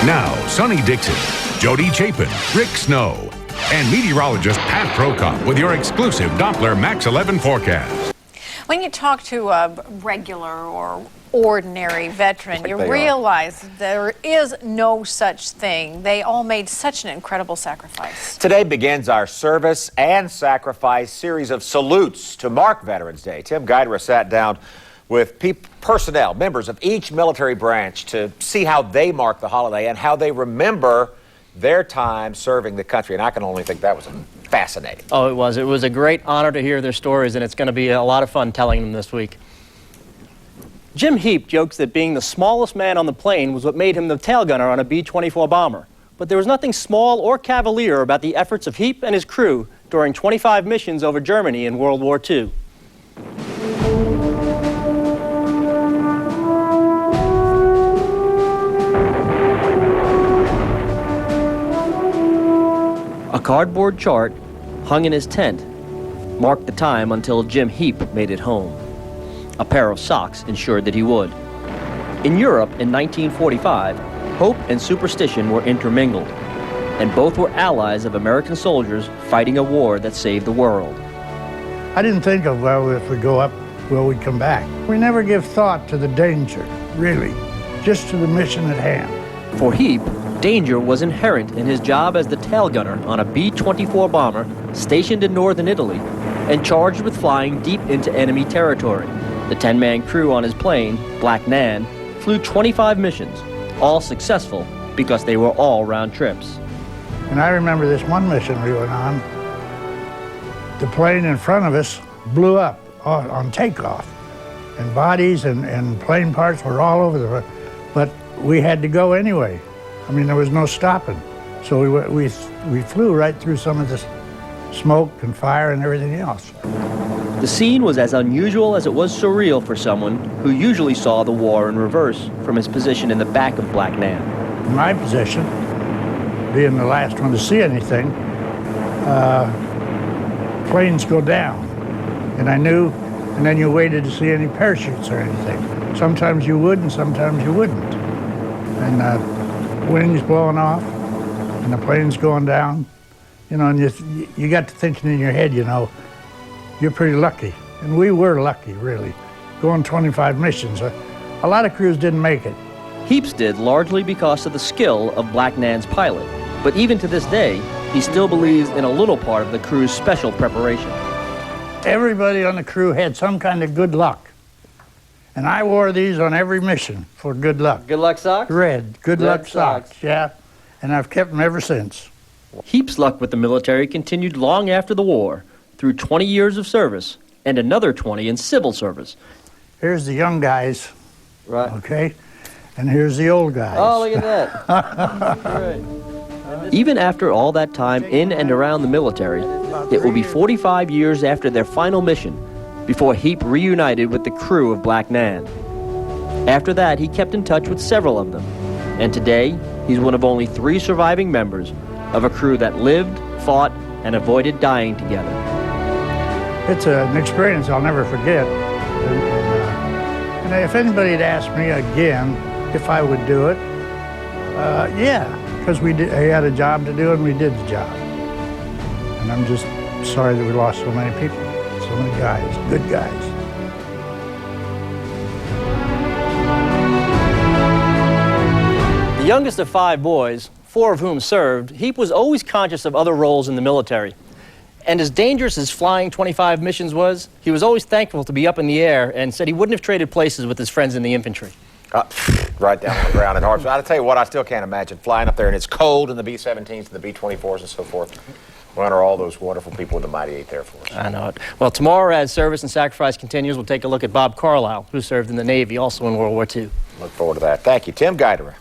Now, Sonny Dixon, Jody Chapin, Rick Snow, and meteorologist Pat Prokop with your exclusive Doppler Max 11 forecast. When you talk to a regular or ordinary veteran, you realize there is no such thing. They all made such an incredible sacrifice. Today begins our service and sacrifice series of salutes to mark Veterans Day. Tim Guidera sat down with personnel, members of each military branch, to see how they mark the holiday and how they remember their time serving the country. And I can only think that was fascinating. Oh, it was. It was a great honor to hear their stories, and it's going to be a lot of fun telling them this week. Jim Heap jokes that being the smallest man on the plane was what made him the tail gunner on a B-24 bomber. But there was nothing small or cavalier about the efforts of Heap and his crew during 25 missions over Germany in World War II. A cardboard chart hung in his tent marked the time until Jim Heap made it home. A pair of socks ensured that he would. In Europe in 1945, hope and superstition were intermingled, and both were allies of American soldiers fighting a war that saved the world. I didn't think of, well, if we go up, will we come back? We never give thought to the danger, really, just to the mission at hand. For Heap, danger was inherent in his job as the tail gunner on a B-24 bomber stationed in northern Italy and charged with flying deep into enemy territory. The 10-man crew on his plane, Black Nan, flew 25 missions, all successful because they were all round trips. And I remember this one mission we went on. The plane in front of us blew up on takeoff, and bodies and plane parts were all over the place. But we had to go anyway. I mean, there was no stopping. So we flew right through some of this smoke and fire and everything else. The scene was as unusual as it was surreal for someone who usually saw the war in reverse from his position in the back of Black Nan. In my position, being the last one to see anything, planes go down. And I knew, and then you waited to see any parachutes or anything. Sometimes you would and sometimes you wouldn't. And wind's blowing off and the plane's going down, you know, and you got to thinking in your head, you know, you're pretty lucky. And we were lucky, really, going 25 missions. A lot of crews didn't make it. Heaps did, largely because of the skill of Black Nan's pilot. But even to this day, he still believes in a little part of the crew's special preparation. Everybody on the crew had some kind of good luck. And I wore these on every mission for good luck. Good luck socks? Red, good luck socks, yeah. And I've kept them ever since. Heap's luck with the military continued long after the war, through 20 years of service and another 20 in civil service. Here's the young guys, right? Okay, and here's the old guys. Oh, look at that. Right. Even after all that time in and around the military, it will be 45 years after their final mission before Heap reunited with the crew of Black Nan. After that, he kept in touch with several of them, and today he's one of only 3 surviving members of a crew that lived, fought, and avoided dying together. It's an experience I'll never forget. And if anybody had asked me again if I would do it, yeah, because I had a job to do and we did the job. And I'm just sorry that we lost so many people, so many guys, good guys. The youngest of 5 boys, 4 of whom served, Heap was always conscious of other roles in the military. And as dangerous as flying 25 missions was, he was always thankful to be up in the air and said he wouldn't have traded places with his friends in the infantry. Right down on the ground in Hartsville. I'll tell you what, I still can't imagine flying up there and it's cold in the B-17s and the B-24s and so forth. We honor all those wonderful people in the mighty 8th Air Force. I know it. Well, tomorrow, as service and sacrifice continues, we'll take a look at Bob Carlisle, who served in the Navy, also in World War II. Look forward to that. Thank you, Tim Guidera.